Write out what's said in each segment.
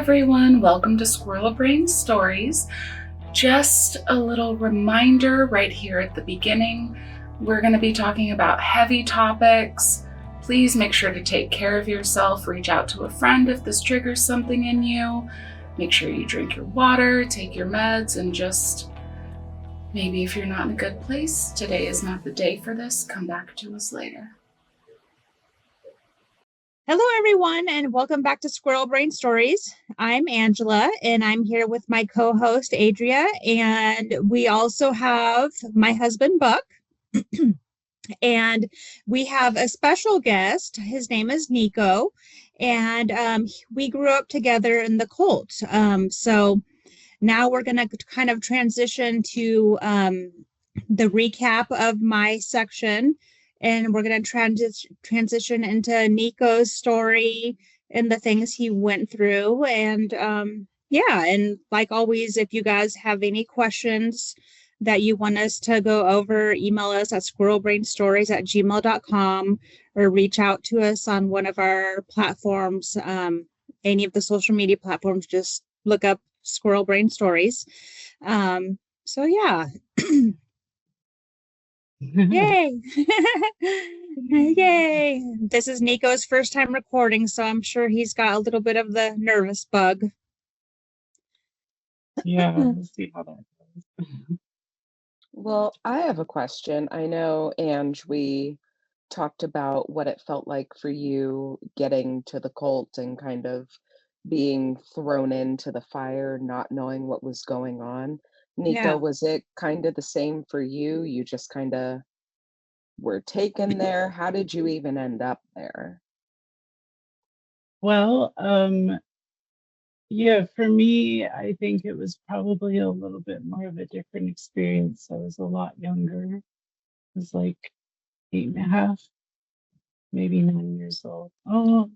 everyone, welcome to Squirrel Brain Stories. Just a little reminder right here at the beginning, we're going to be talking about heavy topics. Please make sure to take care of yourself, reach out to a friend if this triggers something in you. Make sure you drink your water, take your meds, and just maybe if you're not in a good place, today is not the day for this, come back to us later. Hello, everyone, and welcome back to Squirrel Brain Stories. I'm Angela, and I'm here with my co-host, Adria, and we also have my husband, Buck, and we have a special guest. His name is Nico, and we grew up together in the cult. So now we're going to kind of transition to the recap of my section, and we're going to transition into Nico's story and the things he went through. And yeah, and like always, if you guys have any questions that you want us to go over, email us at squirrelbrainstories@gmail.com or reach out to us on one of our platforms, any of the social media platforms. Just look up Squirrel Brain Stories. So yeah. Yay! Yay! This is Nico's first time recording, so I'm sure he's got a little bit of the nervous bug. Yeah, we'll see how that goes. Well, I have a question. I know, Ange, we talked about what it felt like for you getting to the cult and kind of being thrown into the fire, not knowing what was going on. Yeah. Nico, was it kind of the same for you? You just kind of were taken there. How did you even end up there? Well, yeah, for me, I think it was probably a little bit more of a different experience. I was a lot younger. I was like 8.5, maybe 9 years old. Oh,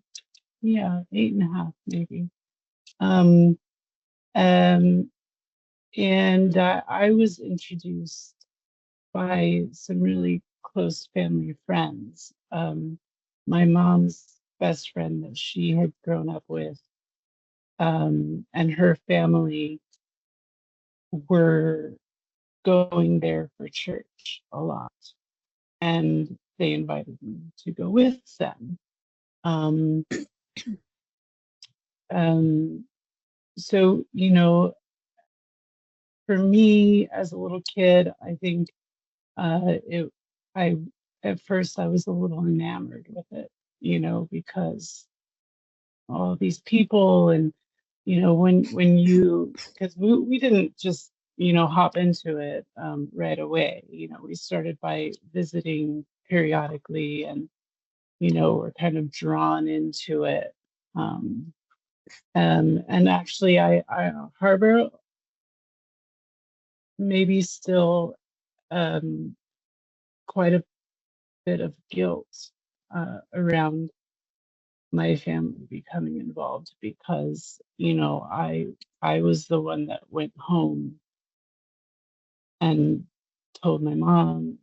yeah, 8.5, maybe. Um, um, and I was introduced by some really close family friends. My mom's best friend that she had grown up with, and her family were going there for church a lot, and they invited me to go with them. Um, um, so, for me as a little kid, I think it, I, at first I was a little enamored with it, because all these people and, when you, because we didn't just, hop into it right away. We started by visiting periodically and, we're kind of drawn into it. And actually I harbor maybe still quite a bit of guilt around my family becoming involved because I was the one that went home and told my mom.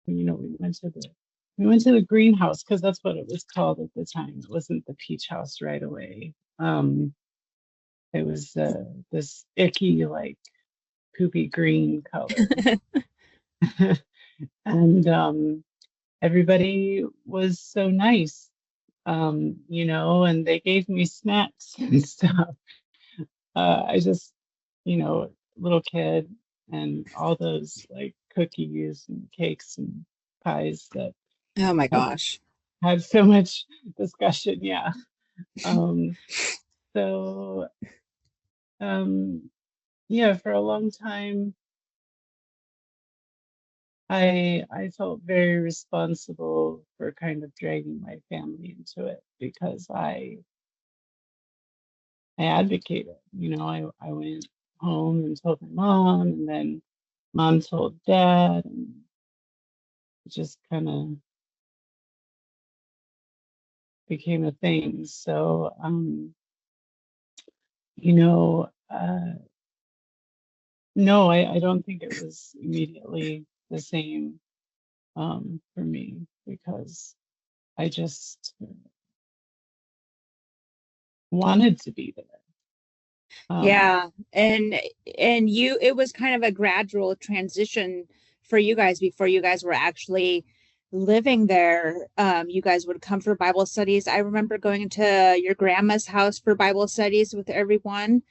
We went to the greenhouse because that's what it was called at the time. It wasn't the peach house right away. It was this icky, like poopy green color. And everybody was so nice, and they gave me snacks and stuff. I just, little kid, and all those like cookies and cakes and pies that Oh my gosh. had so much discussion. Yeah. Um, so, yeah, for a long time, I felt very responsible for kind of dragging my family into it because I advocated. I went home and told my mom, and then mom told dad, and it just kind of became a thing. So, no, I don't think it was immediately the same for me because I just wanted to be there. Um, Yeah. And you it was kind of a gradual transition for you guys before you guys were actually living there. You guys would come for Bible studies. I remember going to your grandma's house for Bible studies with everyone.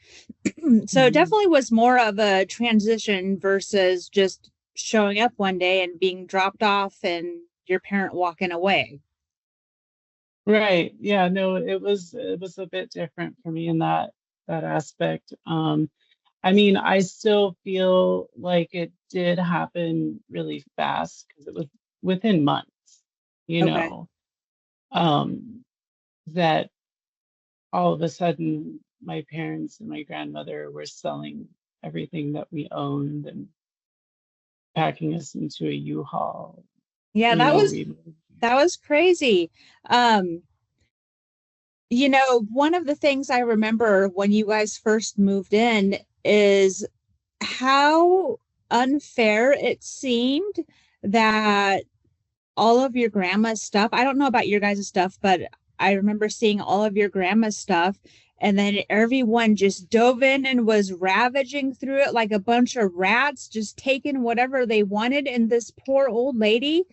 So it mhm. definitely was more of a transition versus just showing up one day and being dropped off and your parent walking away. Right. Yeah, no, it was a bit different for me in that aspect. I mean, I still feel like it did happen really fast because it was within months, you Okay. know, um, that all of a sudden my parents and my grandmother were selling everything that we owned and packing us into a U-Haul. Yeah, You know, we that was crazy. Um, one of the things I remember when you guys first moved in is how unfair it seemed that all of your grandma's stuff, I don't know about your guys' stuff, but I remember seeing all of your grandma's stuff, and then everyone just dove in and was ravaging through it like a bunch of rats, just taking whatever they wanted. And this poor old lady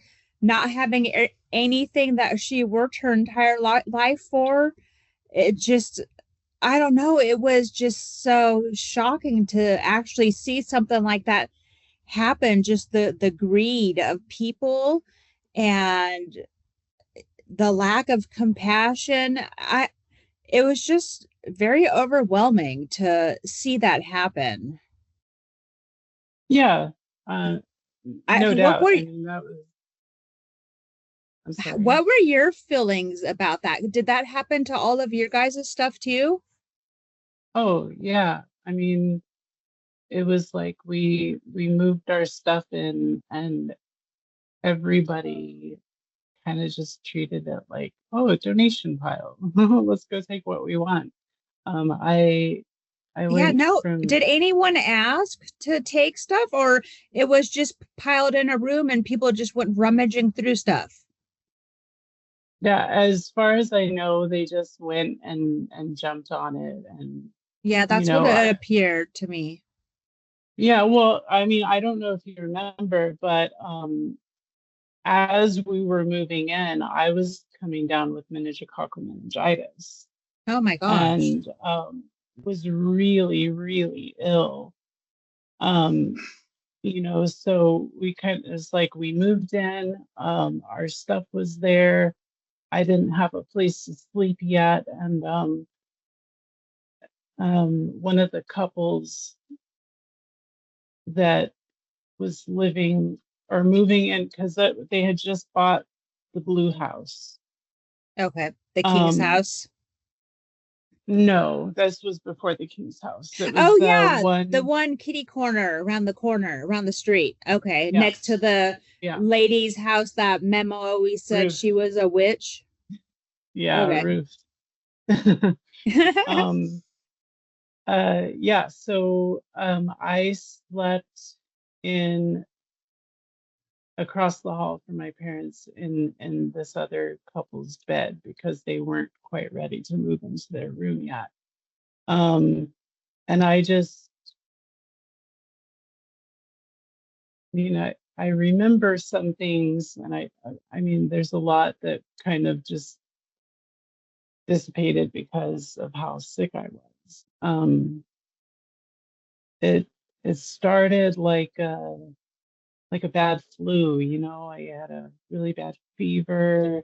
not having anything that she worked her entire life for. It just, I don't know. It was just so shocking to actually see something like that happen. Just the greed of people and the lack of compassion. It was just very overwhelming to see that happen. yeah, uh, I no what doubt. were I mean, that was, I'm sorry. what were your feelings about that? Did that happen to all of your guys' stuff too? Oh, yeah. I mean, it was like we moved our stuff in and everybody kind of just treated it like, oh, a donation pile. Let's go take what we want. I Yeah, went no. from Did anyone ask to take stuff, or it was just piled in a room and people just went rummaging through stuff? yeah, as far as I know, they just went and jumped on it and Yeah, you that's what know, it I appeared to me. yeah, well, I mean, I don't know if you remember, but as we were moving in, I was coming down with meningococcal meningitis Oh my gosh. and was really, really ill. Um, so we kind of, it's like we moved in, our stuff was there. I didn't have a place to sleep yet, and one of the couples that was living or moving in because they had just bought the blue house. Okay. The King's Um, house. no, this was before the King's house. It was Oh the yeah, the one, one kitty corner, around the street. Okay, next to yes, the yeah, lady's house that Memo always said Ruth, she was a witch. yeah, Okay. Ruth. um, yeah, so I slept in across the hall from my parents in this other couple's bed because they weren't quite ready to move into their room yet. Um, and I just, I remember some things, and I mean, there's a lot that kind of just dissipated because of how sick I was. It it started like a bad flu, I had a really bad fever,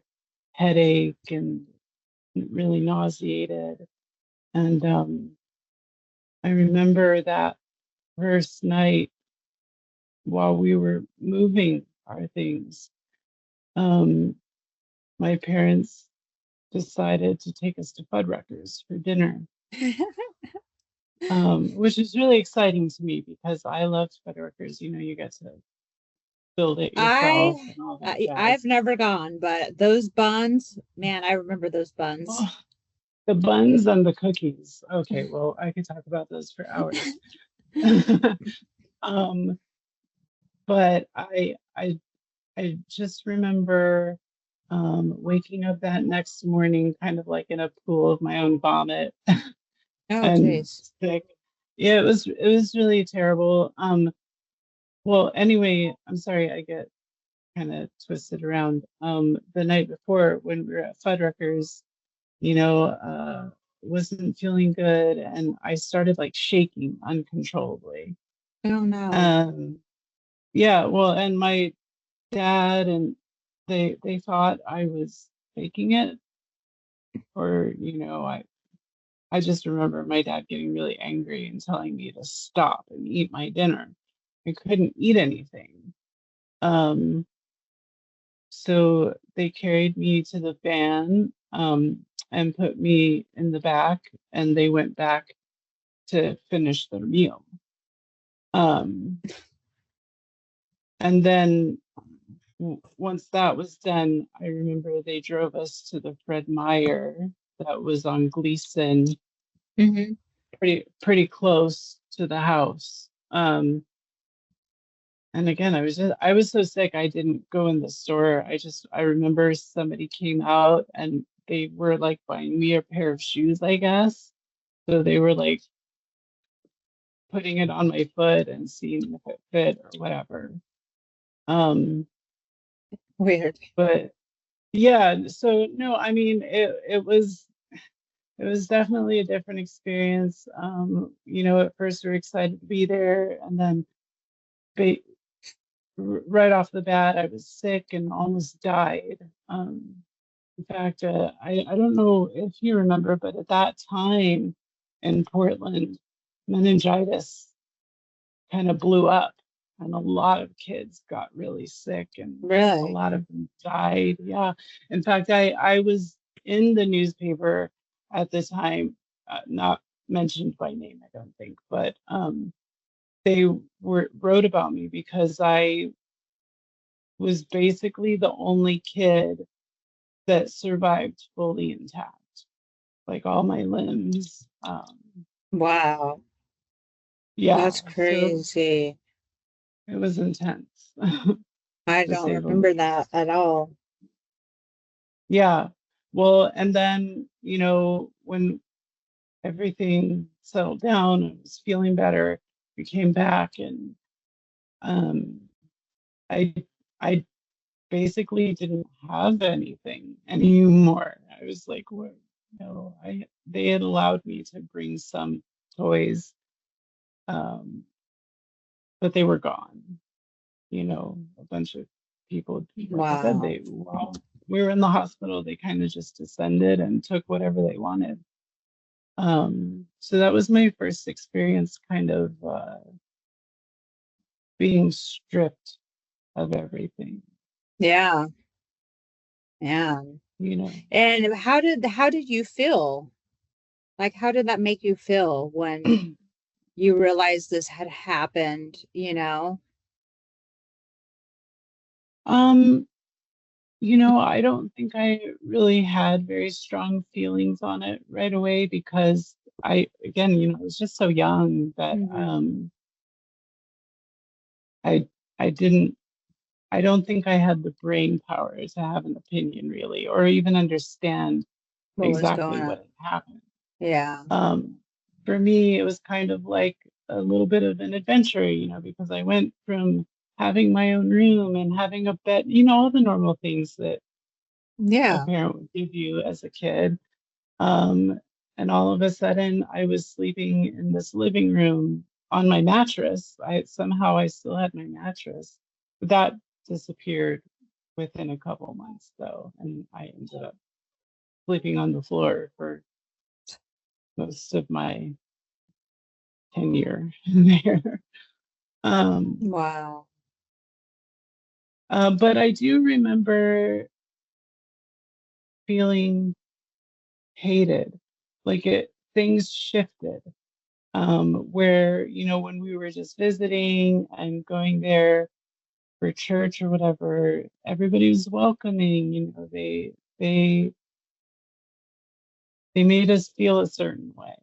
headache, and really nauseated. And I remember that first night while we were moving our things, um, my parents decided to take us to Fuddruckers for dinner, which is really exciting to me because I loved Fuddruckers. You get to build it yourself I, and all that I've jazz. never gone, but those buns, man, I remember those buns. Oh, the buns and the cookies. Okay, well, I could talk about those for hours. um, but I just remember waking up that next morning kind of like in a pool of my own vomit Oh, and geez. sick. Yeah, it was really terrible. Well, anyway, I'm sorry, I get kind of twisted around. The night before when we were at Fuddruckers, wasn't feeling good, and I started like shaking uncontrollably. Oh, no. Um, yeah, well, and my dad and they thought I was faking it, or I just remember my dad getting really angry and telling me to stop and eat my dinner. I couldn't eat anything. Um, so they carried me to the van, and put me in the back, and they went back to finish their meal. Um, and then once that was done, I remember they drove us to the Fred Meyer that was on Gleason, Mm-hmm. pretty close to the house. And again, I was so sick I didn't go in the store. I remember somebody came out and they were like buying me a pair of shoes, I guess. So they were like putting it on my foot and seeing if it fit or whatever. Um, Weird. but yeah, so no, I mean it was definitely a different experience. At first we were excited to be there, and then ba right off the bat I was sick and almost died. In fact, I don't know if you remember, but at that time in Portland, meningitis kind of blew up, and a lot of kids got really sick, and a Really? lot of them died. Yeah. In fact, I was in the newspaper at the time, not mentioned by name, I don't think, but they wrote about me because I was basically the only kid that survived fully intact, like all my limbs. Wow. Yeah, That's so crazy. it was intense, I to don't say the remember that least. at all. Yeah. Well, and then, when everything settled down and was feeling better, we came back, and um, I I basically didn't have anything anymore. I was like, what? No, they had allowed me to bring some toys, um, but they were gone. A bunch of people, like I said, Wow. while we were in the hospital, they kind of just descended and took whatever they wanted. So that was my first experience kind of being stripped of everything, Yeah. Yeah. you know. And how did you feel? Like, how did that make you feel when you realized this had happened, you know? Um, I don't think I really had very strong feelings on it right away because again, I was just so young that Hmm. I I didn't I don't think I had the brain power to have an opinion really, or even understand What was exactly going on? what had happened. Yeah. Um, for me, it was kind of like a little bit of an adventure, because I went from having my own room and having a bed, all the normal things that a Yeah. parent would give you as a kid. Um, and all of a sudden, I was sleeping in this living room on my mattress. I still had my mattress, but that disappeared within a couple months, though, and I ended up sleeping on the floor for most of my tenure there. Um, Wow. but I do remember feeling hated, like things shifted. Where, when we were just visiting and going there for church or whatever, everybody was welcoming, they they made us feel a certain way.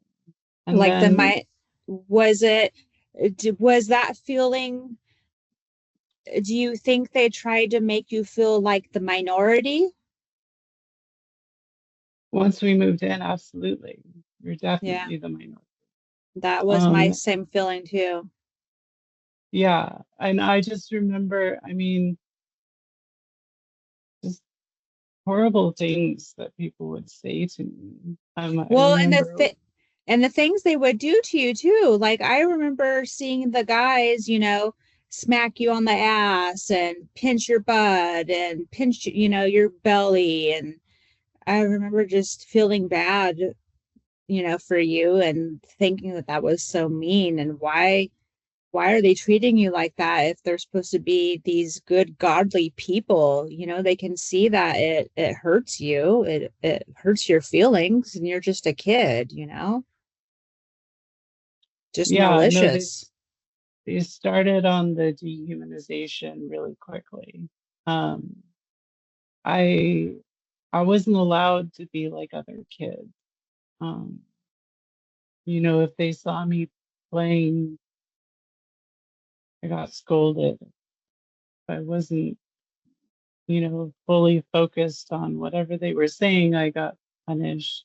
And Like the then my was it was that feeling, do you think they tried to make you feel like the minority? once we moved in, absolutely. You're Yeah, definitely the minority. that was my Um, same feeling too. yeah, and I just remember, I mean, just horrible things that people would say to me. I Well, remember, and the things they would do to you too. Like I remember seeing the guys, smack you on the ass and pinch your butt and pinch, your belly. And I remember just feeling bad, for you and thinking that that was so mean. And why are they treating you like that if they're supposed to be these good godly people? They can see that it hurts you, it hurts your feelings, and you're just a kid, just yeah, no, malicious. they started on the dehumanization really quickly. Um, I I wasn't allowed to be like other kids. Um, if they saw me playing, I got scolded. If I wasn't, fully focused on whatever they were saying, I got punished.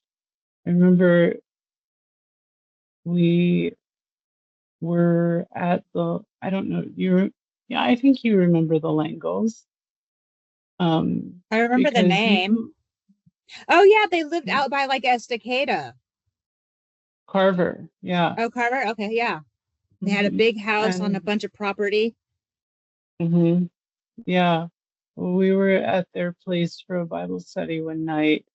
I remember we were at I don't know, yeah, I think you remember the Langles. I remember the Because name. Oh yeah, they lived out by like Estacada. Carver, yeah. Oh, Carver. Okay, yeah. They had a Hmm. big house on a And bunch of property. hmm yeah, we were at their place for a Bible study one night,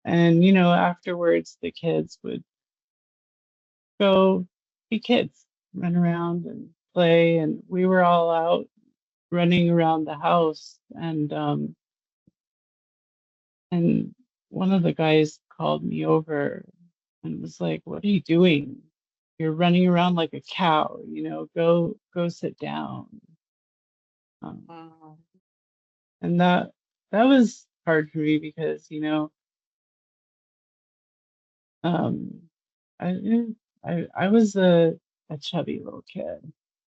and afterwards the kids would go be kids, run around and play, and we were all out running around the house, and one of the guys called me over and was like, "What are you doing? You're running around like a cow, go sit down." Um, Wow. and that was hard for me because, um, I I was a chubby little kid.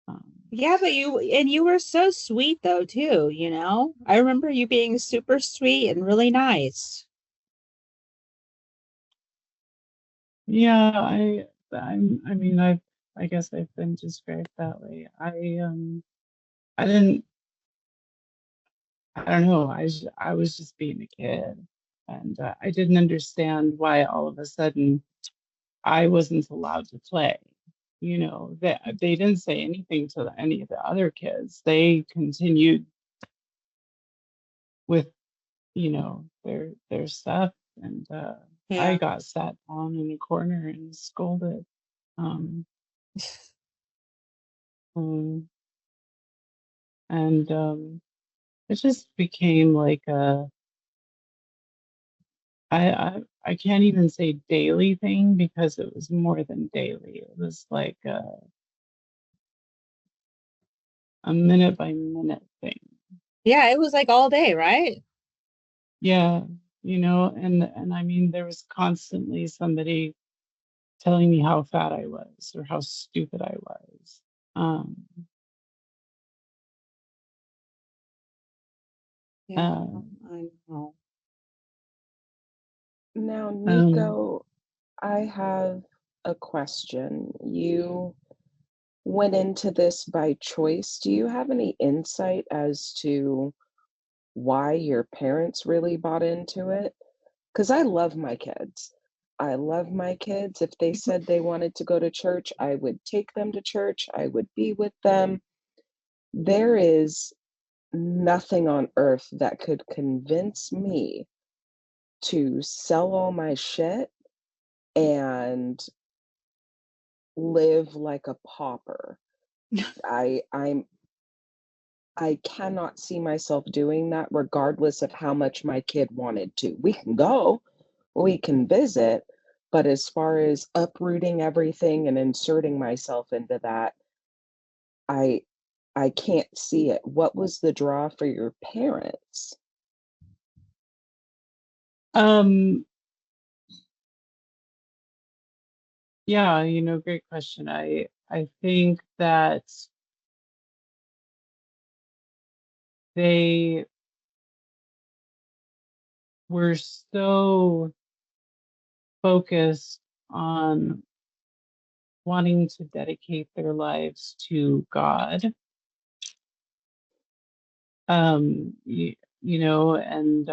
Um, Yeah, but you were so sweet though too, I remember you being super sweet and really nice. yeah, I mean, I guess I've been described that way. I didn't, I don't know. I was just being a kid, and I didn't understand why all of a sudden I wasn't allowed to play. They didn't say anything to any of the other kids. They continued with, their stuff, and I Yeah. got sat down in a corner and scolded. Um, um, and it just became like I can't even say daily thing because it was more than daily. It was like a minute by minute thing. Yeah, it was like all day, right? Yeah, and I mean there was constantly somebody telling me how fat I was or how stupid I was. Um, Yeah, uh, I know. Now, um, Nico, I have a question. You went into this by choice. Do you have any insight as to why your parents really bought into it? Because I love my kids. I love my kids. If they said they wanted to go to church, I would take them to church. I would be with them. There is nothing on earth that could convince me to sell all my shit and live like a pauper. I I'm I cannot see myself doing that regardless of how much my kid wanted to. We can go, we can visit, but as far as uprooting everything and inserting myself into that, I I can't see it. What was the draw for your parents? um, yeah, great question. I think that they were so focused on wanting to dedicate their lives to God. You know, and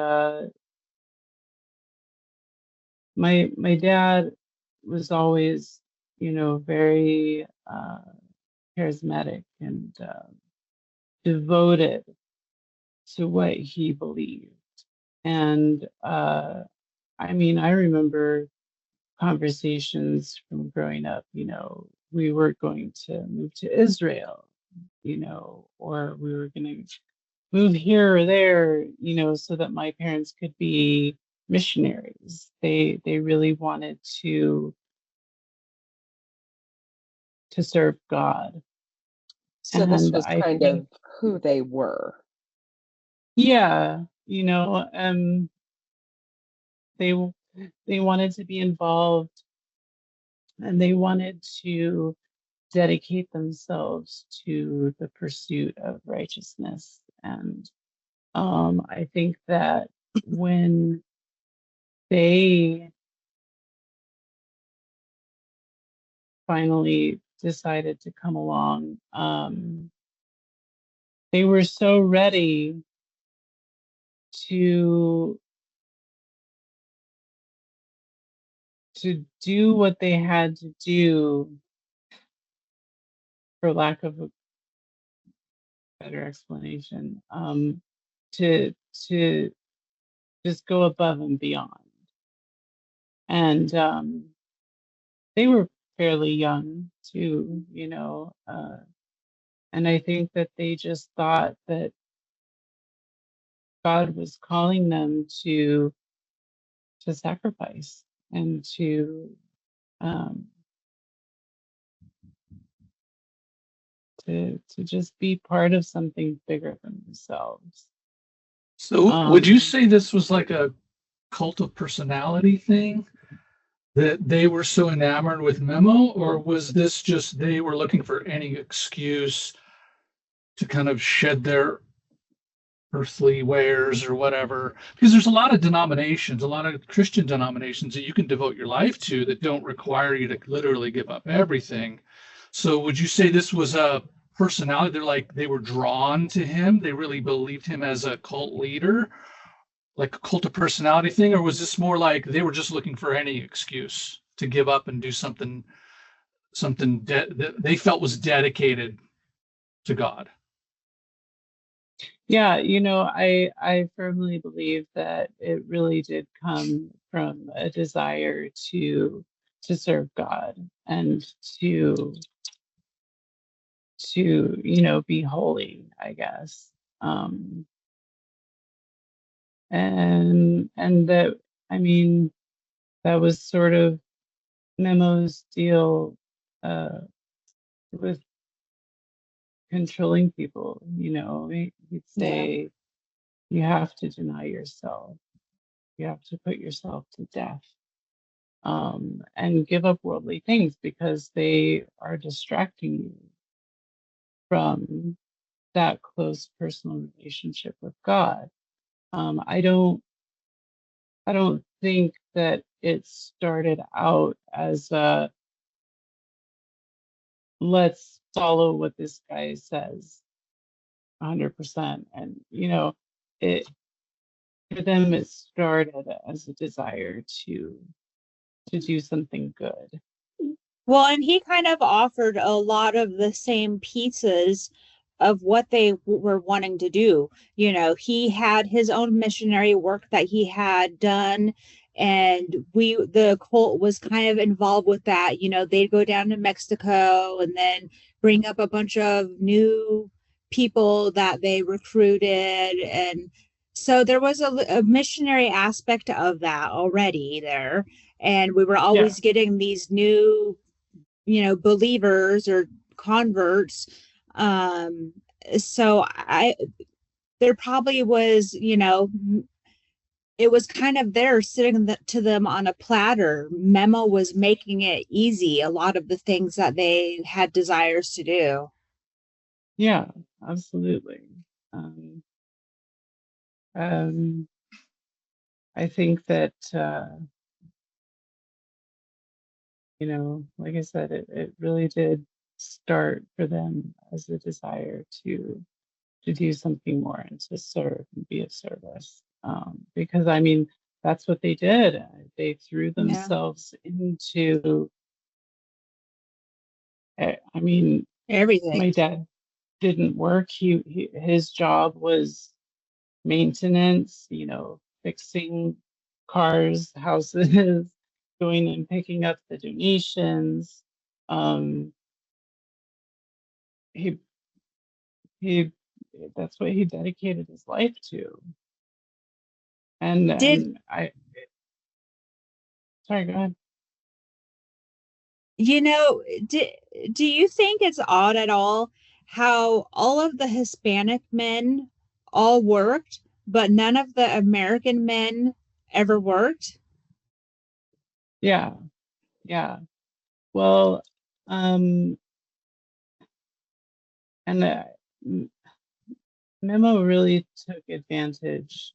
my dad was always, you know, very charismatic and devoted to what he believed. And I mean, I remember conversations from growing up, you know, we were going to move to Israel, you know, or we were going to move here or there, you know, so that my parents could be missionaries. They really wanted to serve God. So this And was I kind think, of who they were. yeah, you know, they they wanted to be involved and they wanted to dedicate themselves to the pursuit of righteousness. And I think that when they finally decided to come along, they were so ready to do what they had to do, for lack of a better explanation, to just go above and beyond. And they were fairly young too, you know, and I think that they just thought that God was calling them to sacrifice and um, to just be part of something bigger than themselves. So would you say this was like a cult of personality thing? That they were so enamored with Memo, or was this just they were looking for any excuse to kind of shed their earthly wares or whatever? Because there's a lot of denominations, a lot of Christian denominations that you can devote your life to that don't require you to literally give up everything. So would you say this was a personality? They're like they were drawn to him. They really believed him as a cult leader, like a cult of personality thing, or was this more like they were just looking for any excuse to give up and do something that they felt was dedicated to God? Yeah, you know, I firmly believe that it really did come from a desire to serve God and to you know, be holy, I guess. Um, and that, I mean, that was sort of Memo's deal uh, with controlling people. You know, he'd Yeah. say, you have to deny yourself. You have to put yourself to death, and give up worldly things because they are distracting you from that close personal relationship with God. I don't think that it started out as a let's follow what this guy says 100%. And you know, it for them it started as a desire to do something good. Well, and he kind of offered a lot of the same pieces of what they were wanting to do. You know, he had his own missionary work that he had done, and the cult was kind of involved with that. You know, they'd go down to Mexico and then bring up a bunch of new people that they recruited. And so there was a missionary aspect of that already there. And we were Yeah. always getting these new, you know, believers or converts. um so I there probably was, you know, it was kind of there sitting to them on a platter. Memo was making it easy, a lot of the things that they had desires to do. Yeah, absolutely. um, um, I think that like I said, it really did start for them as a desire to do something more and to serve and be of service. Because I mean, that's what they did. They threw Yeah. themselves into, I mean, Everything. my dad didn't work. His job was maintenance, fixing cars, houses, going and picking up the donations. Um, he he that's what he dedicated his life to. And Did and I sorry, go ahead. you know, do, do you think it's odd at all how all of the Hispanic men all worked, but none of the American men ever worked? Yeah, yeah. Well, um, and Memo really took advantage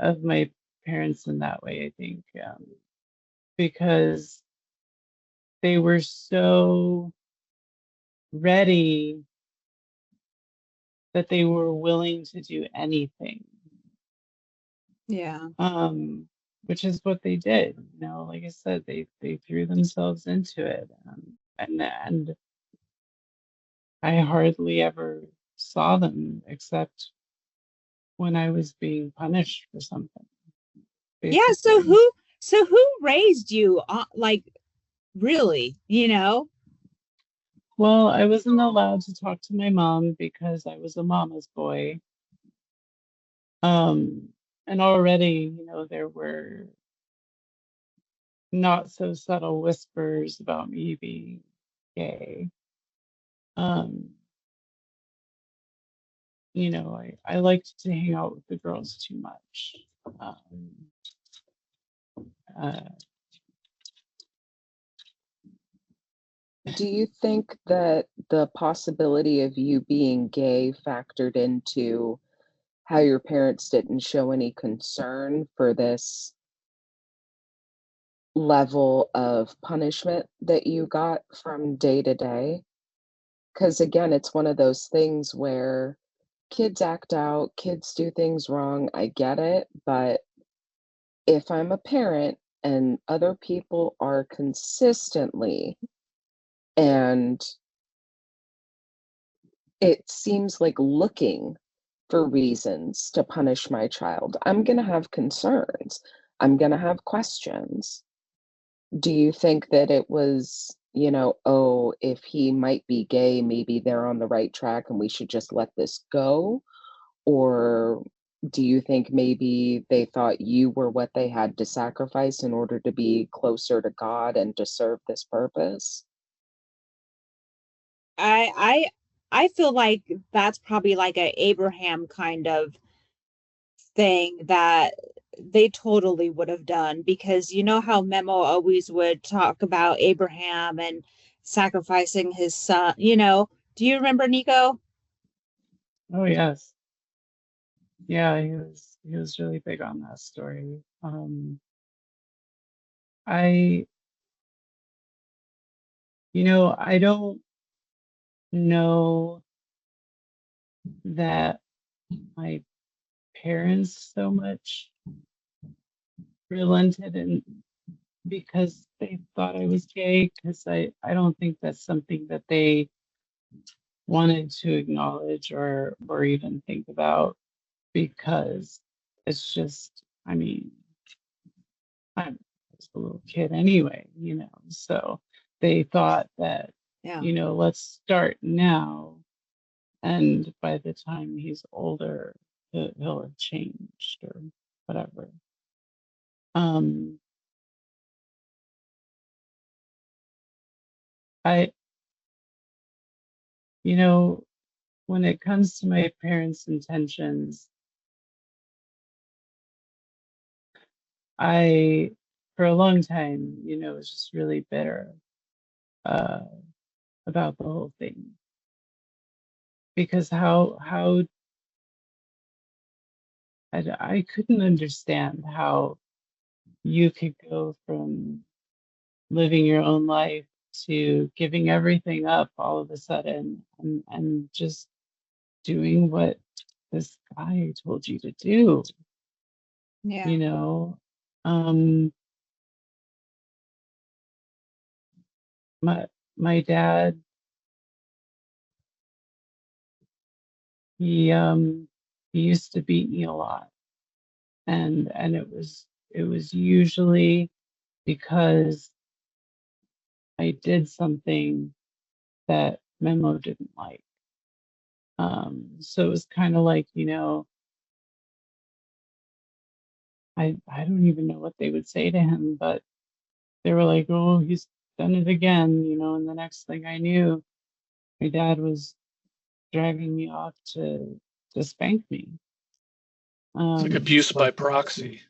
of my parents in that way, I think, because they were so ready that they were willing to do anything, Yeah. which is what they did. Like I said, they threw themselves into it, and I hardly ever saw them except when I was being punished for something, Yeah, basically. so who raised you like really, you know? Well, I wasn't allowed to talk to my mom because I was a mama's boy. Um, and already, there were not so subtle whispers about me being gay. Um, I liked to hang out with the girls too much. Um, uh, Do you think that the possibility of you being gay factored into how your parents didn't show any concern for this level of punishment that you got from day to day? Because again, it's one of those things where kids act out, kids do things wrong. I get it. But if I'm a parent and other people are consistently, and it seems like looking for reasons to punish my child, I'm going to have concerns. I'm going to have questions. Do you think that it was, oh, if he might be gay, maybe they're on the right track and we should just let this go? Or do you think maybe they thought you were what they had to sacrifice in order to be closer to God and to serve this purpose? I I feel like that's probably like a Abraham kind of thing that they totally would have done because you know how Memo always would talk about Abraham and sacrificing his son, you know. Do you remember Nico? oh yes, yeah, he was really big on that story. I I don't know that my parents so much relented and because they thought I was gay, because I don't think that's something that they wanted to acknowledge or even think about, because it's just, I mean, I'm just a little kid anyway, so they thought that, Yeah. let's start now, and by the time he's older, he'll have changed or whatever. Um, I, you know, when it comes to my parents' intentions, I, for a long time, was just really bitter uh, about the whole thing, because how I couldn't understand how you could go from living your own life to giving everything up all of a sudden and just doing what this guy told you to do, Yeah. you know. Um, my dad, he used to beat me a lot, and it was usually because I did something that Memo didn't like. So it was kind of like, I don't even know what they would say to him, but they were like, "Oh, he's done it again," and the next thing I knew, my dad was dragging me off to spank me. It's like abuse by proxy.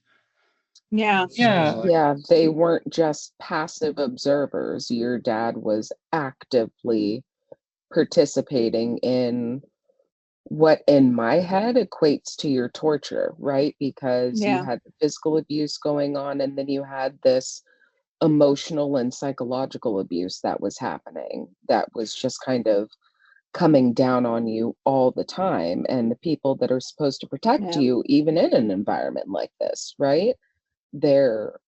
Yeah. Yeah. Yeah, they weren't just passive observers. Your dad was actively participating in what in my head equates to your torture, right? Because you Yeah. had the physical abuse going on, and then you had this emotional and psychological abuse that was happening, that was just kind of coming down on you all the time. And the people that are supposed to protect Yeah. you, even in an environment like this, right? They're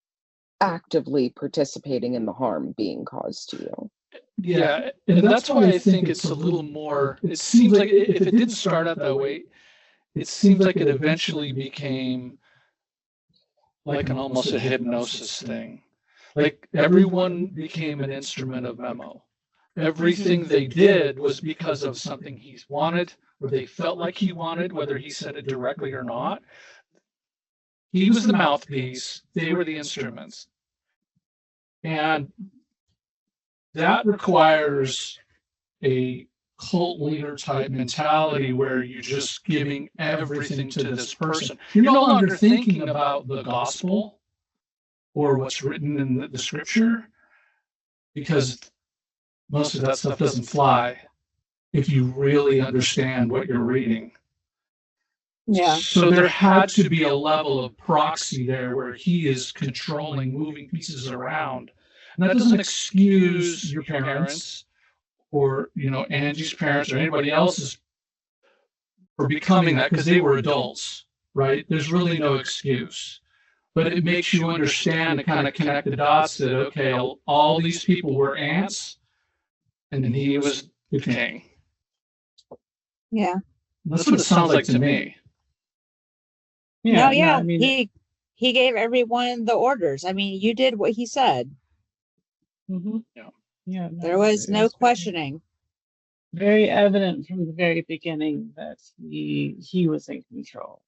actively participating in the harm being caused to you. Yeah, and that's why I think it's a little more. It seems like if it didn't start out that way, it seems like it eventually became like an almost a hypnosis thing. Like everyone became an instrument of Memo. Everything they did was because of something he wanted, or they felt like he wanted, whether he said it directly or not. He was the mouthpiece, they were the instruments. And that requires a cult leader type mentality where you're just giving everything to this person. You're no longer thinking about the gospel or what's written in the scripture, because most of that stuff doesn't fly if you really understand what you're reading. Yeah. So there had to be a level of proxy there where he is controlling, moving pieces around. And that doesn't excuse your parents or, Angie's parents or anybody else's for becoming that, because they were adults, right? There's really no excuse. But it makes you understand and kind of connect the dots that, okay, all these people were ants and he was the king. Yeah. That's what it sounds like to me. Yeah. No, Yeah. I mean, He gave everyone the orders. I mean, you did what he said. mm-hmm. Yeah. Yeah, There was no questioning. Very evident from the very beginning that he was in control,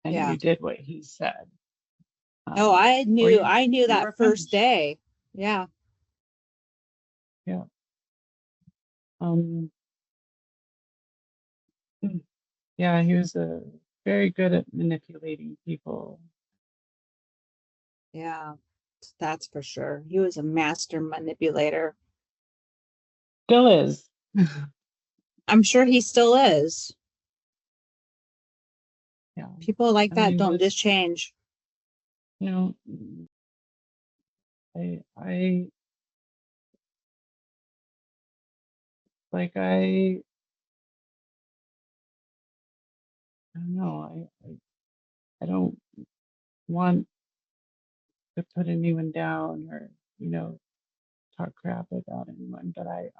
and Yeah. you did what he said. Oh, I knew you that were first punished. day. Yeah. Yeah. Yeah, he was very good at manipulating people. Yeah. That's for sure. He was a master manipulator. Still is. I'm sure he still is. Yeah. People like that don't just change. I like I don't know. I don't want to put anyone down or talk crap about anyone, but I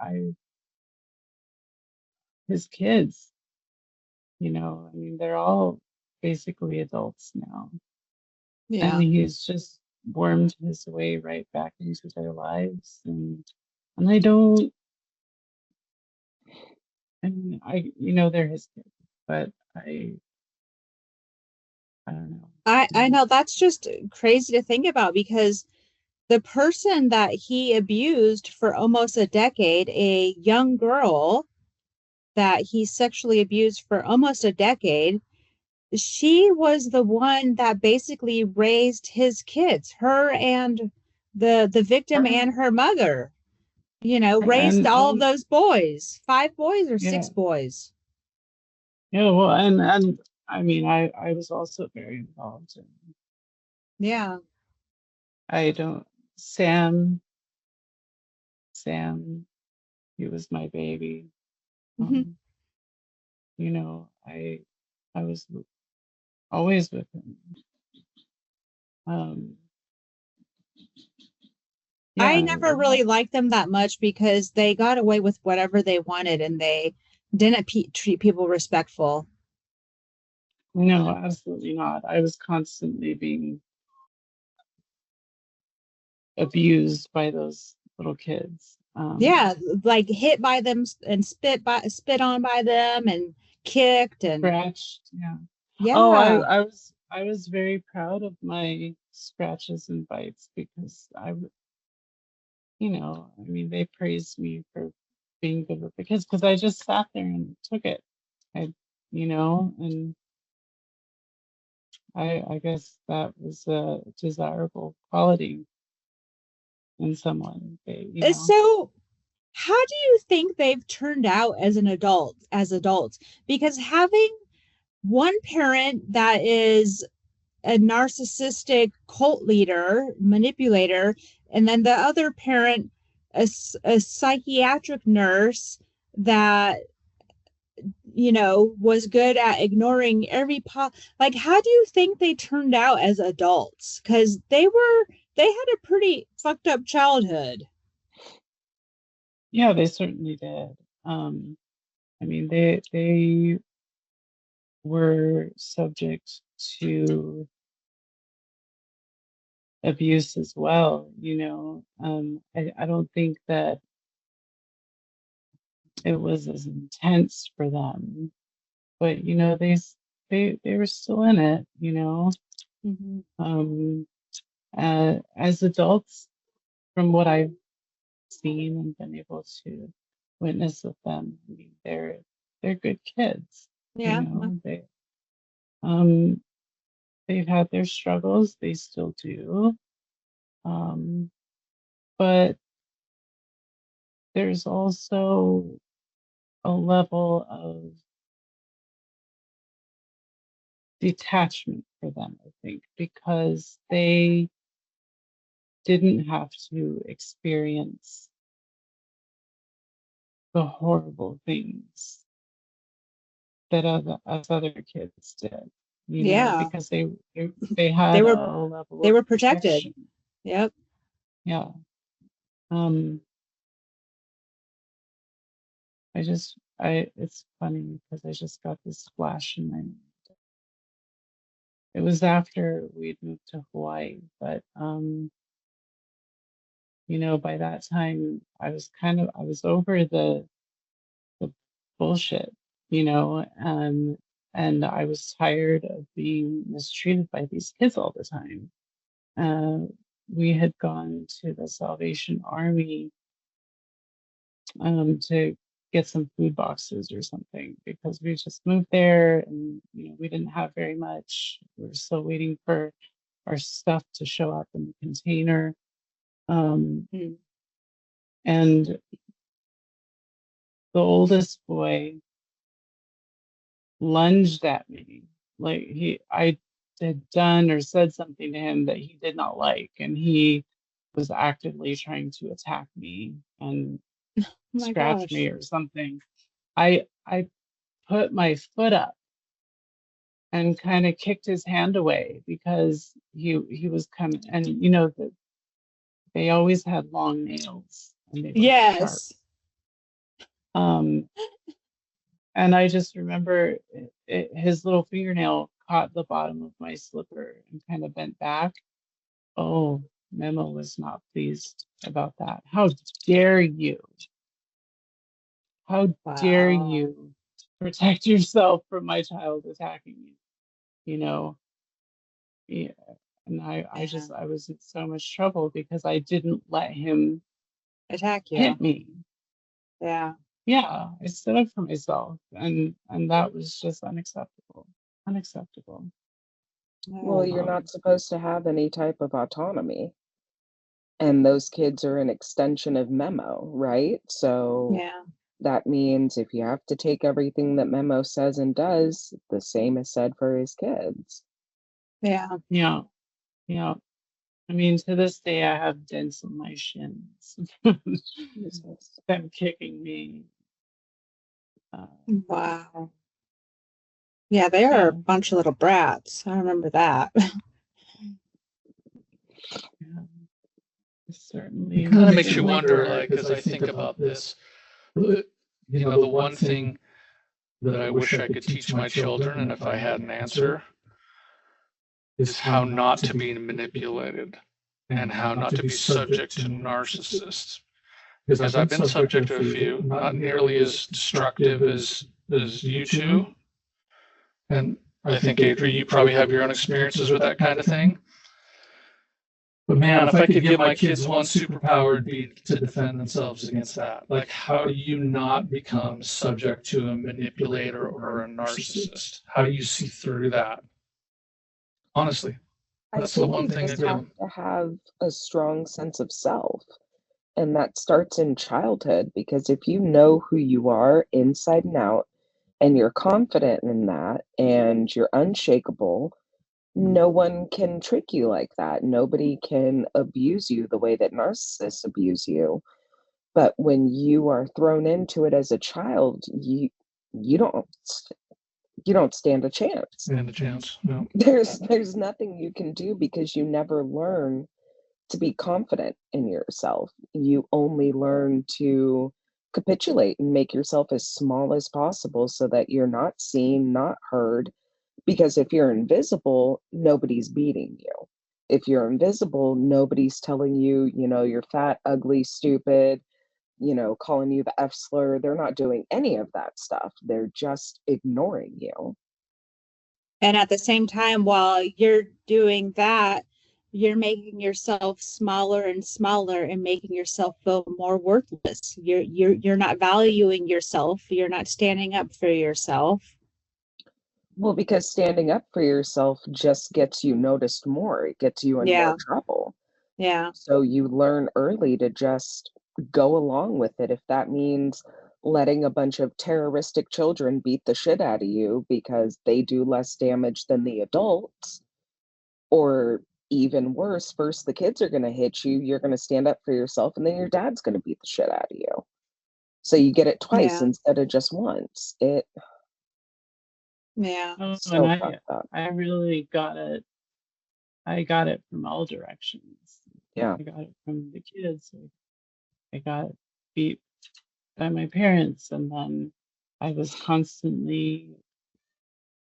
his kids, I mean, they're all basically adults now, Yeah. and he's just wormed his way right back into their lives, and I don't. And they're his kids, but I don't know. I know that's just crazy to think about, because the person that he abused for almost a decade, a young girl that he sexually abused for almost a decade, she was the one that basically raised his kids, her and the victim and her mother, raised all of those boys, 5 boys or 6 boys. Yeah, well, and I mean, I was also very involved in. Yeah. I don't Sam, he was my baby. Mhm. You know, I was always with him. I Yeah, never really liked them that much because they got away with whatever they wanted and they didn't treat people respectful. no, absolutely not. I was constantly being abused by those little kids. Yeah, like hit by them and spit on by them and kicked and Scratched. Yeah. Oh, yeah. I was very proud of my scratches and bites because you know, I mean, they praised me for being good with the kids because I just sat there and took it. I, you know, and I guess that was a desirable quality in someone. They, you know, So how do you think they've turned out as adults? Because having one parent that is a narcissistic cult leader, manipulator, and then the other parent, a psychiatric nurse that, was good at ignoring like, how do you think they turned out as adults? Because they had a pretty fucked up childhood. yeah, they certainly did. I mean, they were subject to abuse as well, you know. I don't think that it was as intense for them, but you know, they were still in it, you know. Mm-hmm. As adults, from what I've seen and been able to witness with them, I mean, they're good kids, you Yeah. know. Um they've had their struggles, they still do. Um, but there's also a level of detachment for them, I think, because they didn't have to experience the horrible things that other kids did, you know, Yeah. because they They had were a level they of were protected. protection. Yep. Yeah. Um, it's funny because I just got this flash in my mind. It was after we'd moved to Hawaii, but you know, by that time I was over the bullshit, you know, and I was tired of being mistreated by these kids all the time. We had gone to the Salvation Army to get some food boxes or something because we just moved there and you know we didn't have very much. We were still waiting for our stuff to show up in the container. Mm. And the oldest boy lunged at me like I had done or said something to him that he did not like, and he was actively trying to attack me and Oh my scratch gosh. me or something. I put my foot up and kind of kicked his hand away because he was coming, and you know that they always had long nails and they were sharp. Yes. Um, and I just remember his little fingernail caught the bottom of my slipper and kind of bent back. Oh, Memo was not pleased about that. How dare you? How dare Wow. you protect yourself from my child attacking you? You know, yeah. And Yeah. I was in so much trouble because I didn't let him Attack you. hit me. Yeah. Yeah, I stood up for myself, and that was just unacceptable. Unacceptable. Well, Oh. you're Um, not supposed to have any type of autonomy. And those kids are an extension of Memo, right? So Yeah. that means if you have to take everything that Memo says and does, the same is said for his kids. Yeah. yeah, yeah. I mean, to this day, I have dents in my shins. Jesus. Them kicking me. Wow. Yeah, they are Yeah, a bunch of little brats. I remember that. yeah, certainly. It kind of makes you wonder, like, as I think about this, the one thing that I wish I could teach my children, and if I had an answer, is how not to be manipulated and how not to be subject to narcissists. Because I've been subject to a few, not nearly as destructive as you two. And I think, Adri, you probably have your own experiences with that kind of thing. But man, if I could give my kids one superpower, it'd be to defend themselves against that. Like, how do you not become subject to a manipulator or a narcissist? How do you see through that? Honestly, that's the one thing I just have do. to have a strong sense of self. And that starts in childhood because if you know who you are inside and out and you're confident in that and you're unshakable, no one can trick you like that. Nobody can abuse you the way that narcissists abuse you. But when you are thrown into it as a child, you don't you don't stand a chance. Stand a chance. No. There's nothing you can do because you never learn to be confident in yourself. You only learn to capitulate and make yourself as small as possible so that you're not seen, not heard. Because if you're invisible, nobody's beating you. If you're invisible, nobody's telling you, you're fat, ugly, stupid, calling you the F slur. They're not doing any of that stuff. They're just ignoring you. And at the same time, while you're doing that, you're making yourself smaller and smaller and making yourself feel more worthless. You're not valuing yourself. You're not standing up for yourself. Well, because standing up for yourself just gets you noticed more. It gets you in more trouble. Yeah. So you learn early to just go along with it. If that means letting a bunch of terroristic children beat the shit out of you because they do less damage than the adults, or even worse, first the kids are going to hit you, you're going to stand up for yourself, and then your dad's going to beat the shit out of you. So you get it twice instead of just once. So and fucked up. I really got it. I got it from all directions. Yeah. I got it from the kids. I got beat by my parents, and then I was constantly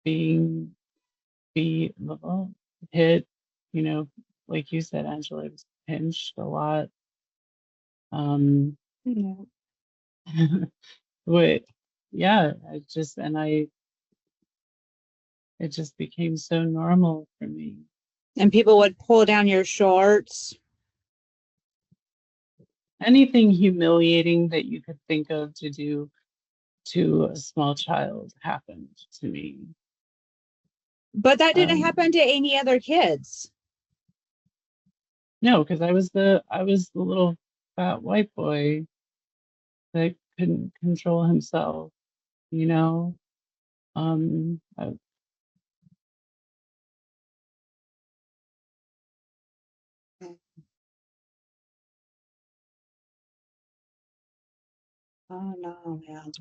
being beat, hit, like you said, Angela, I was pinched a lot. But yeah, it just became so normal for me. And people would pull down your shorts. Anything humiliating that you could think of to do to a small child happened to me. But that didn't happen to any other kids. No, because I was the little fat white boy that couldn't control himself, Oh no, man.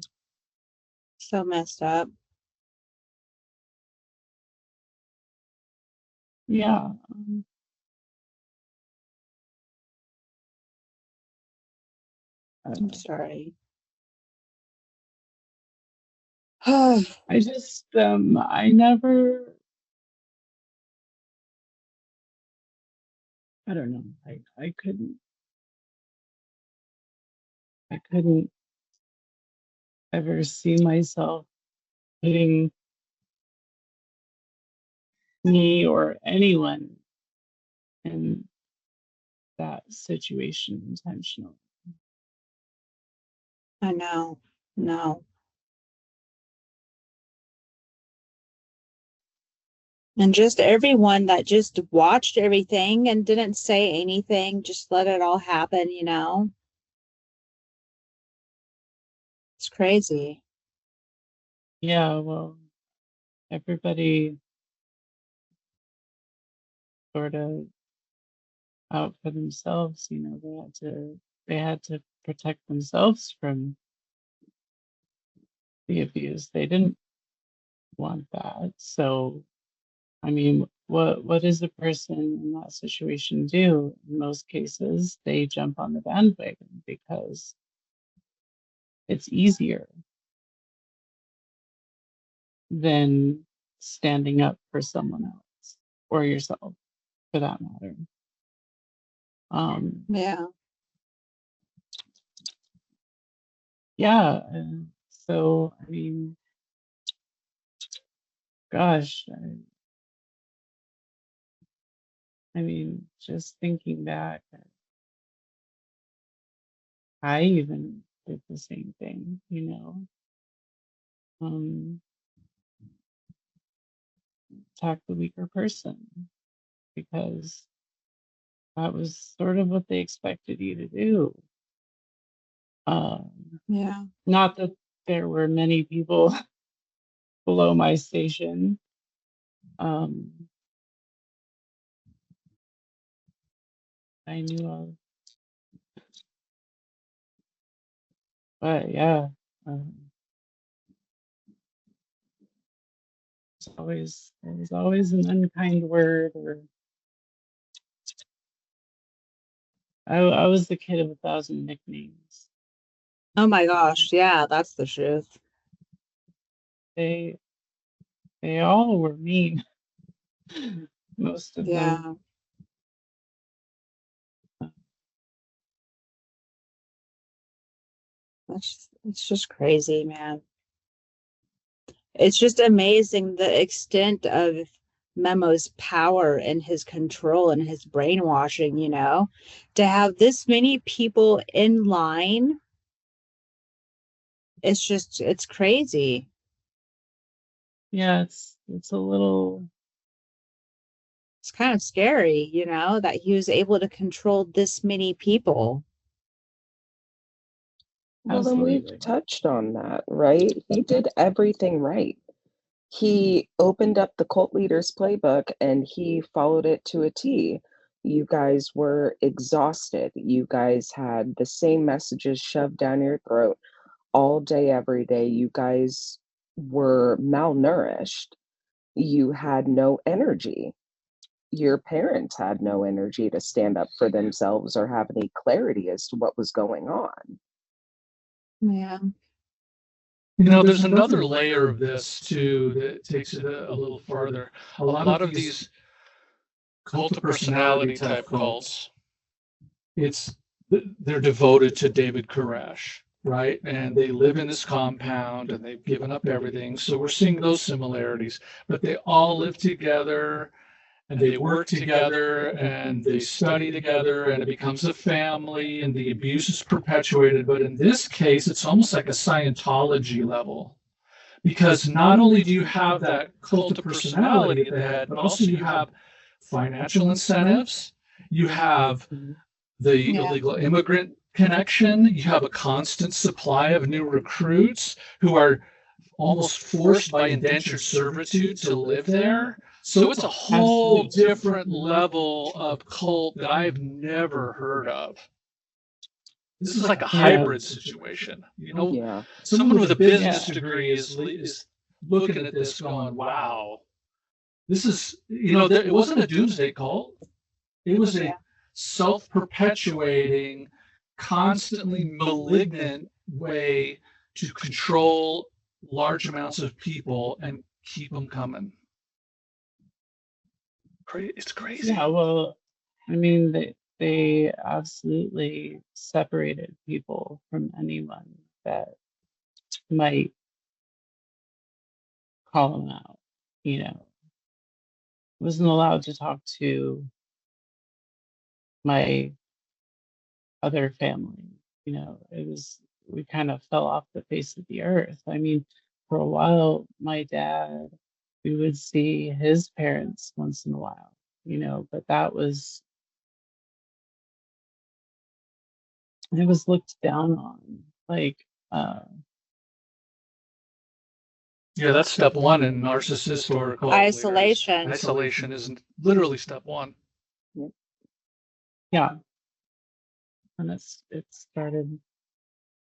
So messed up. Yeah. I'm sorry. I just, I never, I don't know. I couldn't ever see myself putting me or anyone in that situation intentionally. I know. No. And just everyone that just watched everything and didn't say anything, just let it all happen, It's crazy. Yeah, well, everybody sort of out for themselves. They had to protect themselves from the abuse. They didn't want that. So, I mean, what does a person in that situation do? In most cases, they jump on the bandwagon because it's easier than standing up for someone else or yourself, for that matter. Yeah. Yeah. So, I mean, gosh, I mean, just thinking back, I even did the same thing, attack the weaker person because that was sort of what they expected you to do. Yeah. Not that there were many people below my station. I knew of, but yeah, there was always an unkind word, or I was the kid of 1,000 nicknames. Oh my gosh. Yeah, that's the truth. They all were mean. Most of them. It's just crazy, man. It's just amazing the extent of Memo's power and his control and his brainwashing, to have this many people in line. It's crazy. Yeah, it's kind of scary, that he was able to control this many people. Well, then we've touched on that, right? He did everything right. He opened up the cult leader's playbook and he followed it to a T. You guys were exhausted. You guys had the same messages shoved down your throat all day, every day. You guys were malnourished. You had no energy. Your parents had no energy to stand up for themselves or have any clarity as to what was going on. Yeah. There's another layer of this too that takes it a little farther. A lot of these cult of personality type cults, they're devoted to David Koresh, right? And they live in this compound and they've given up everything. So we're seeing those similarities, but they all live together and they work together and they study together and it becomes a family and the abuse is perpetuated. But in this case, it's almost like a Scientology level, because not only do you have that cult of personality at the head, but also you have financial incentives, you have the illegal immigrant connection, you have a constant supply of new recruits who are almost forced by indentured servitude to live there. So it's a whole different level of cult that I've never heard of. This is like a hybrid situation. Someone with a business degree is looking at this going, wow, this is, it wasn't a doomsday cult. It was a self-perpetuating, constantly malignant way to control large amounts of people and keep them coming. It's crazy. Yeah, well, I mean, they absolutely separated people from anyone that might call them out. Wasn't allowed to talk to my other family. We kind of fell off the face of the earth. I mean, for a while, my dad, we would see his parents once in a while, but it was looked down on. Like, yeah, that's step one in narcissist or cult isolation. Leaders. Isolation is literally step one. Yeah. And it started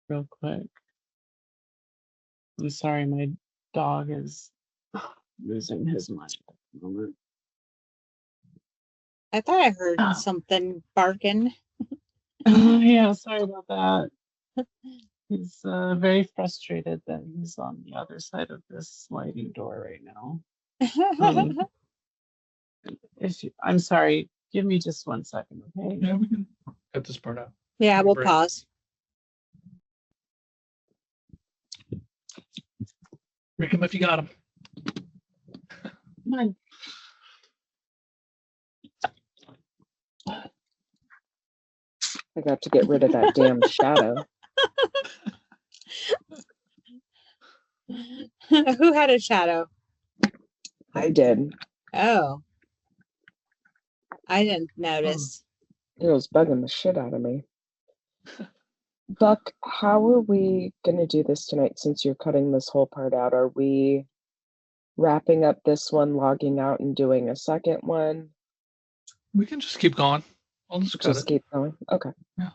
real quick. I'm sorry, my dog is losing his mind at the moment. I thought I heard something barking. Yeah, sorry about that. He's very frustrated that he's on the other side of this sliding door right now. I'm sorry, give me just 1 second, okay? Yeah, we can cut this part out. Yeah, we'll pause. Break him if you got him. Come on. I got to get rid of that damn shadow. Who had a shadow? I did. Oh. I didn't notice. It was bugging the shit out of me. Buck, how are we going to do this tonight since you're cutting this whole part out? Are we wrapping up this one, logging out, and doing a second one? We can just keep going. I'll just cut it. Keep going. Okay. Yeah.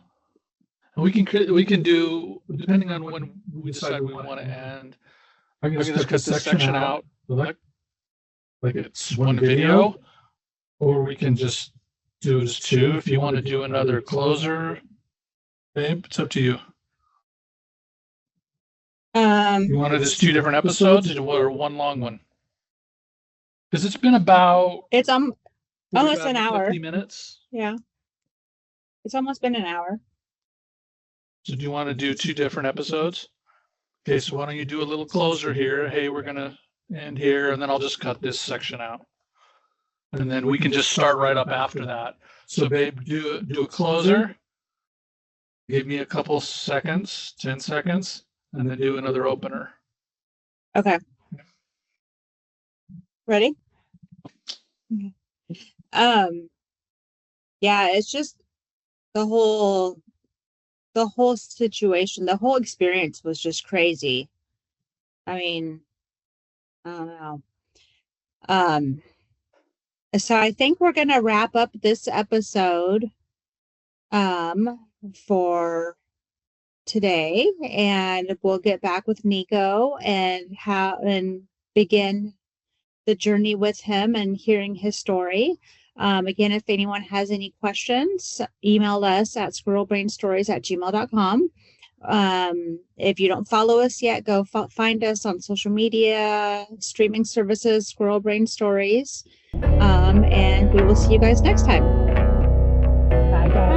And we can do, depending on when we decide we want to end. I can just cut this section out, like it's one video, or we can just do it as two. If you want to do another closer, babe, it's up to you. You want to just 2 different episodes or one long one? Because it's been about almost an hour. 50 minutes. Yeah. It's almost been an hour. So do you want to do 2 different episodes? Okay, so why don't you do a little closer here? Hey, we're going to end here, and then I'll just cut this section out. And then we can just start right up after that. So babe, do a closer. Give me a couple seconds, 10 seconds, and then do another opener. Okay. Ready? Okay. Yeah, it's just the whole situation, the whole experience was just crazy. I mean, I don't know. So I think we're gonna wrap up this episode for today, and we'll get back with Nico and begin the journey with him and hearing his story. Again, if anyone has any questions, email us at squirrelbrainstories@gmail.com. If you don't follow us yet, go find us on social media, streaming services, Squirrel Brain Stories. And we will see you guys next time. Bye, guys.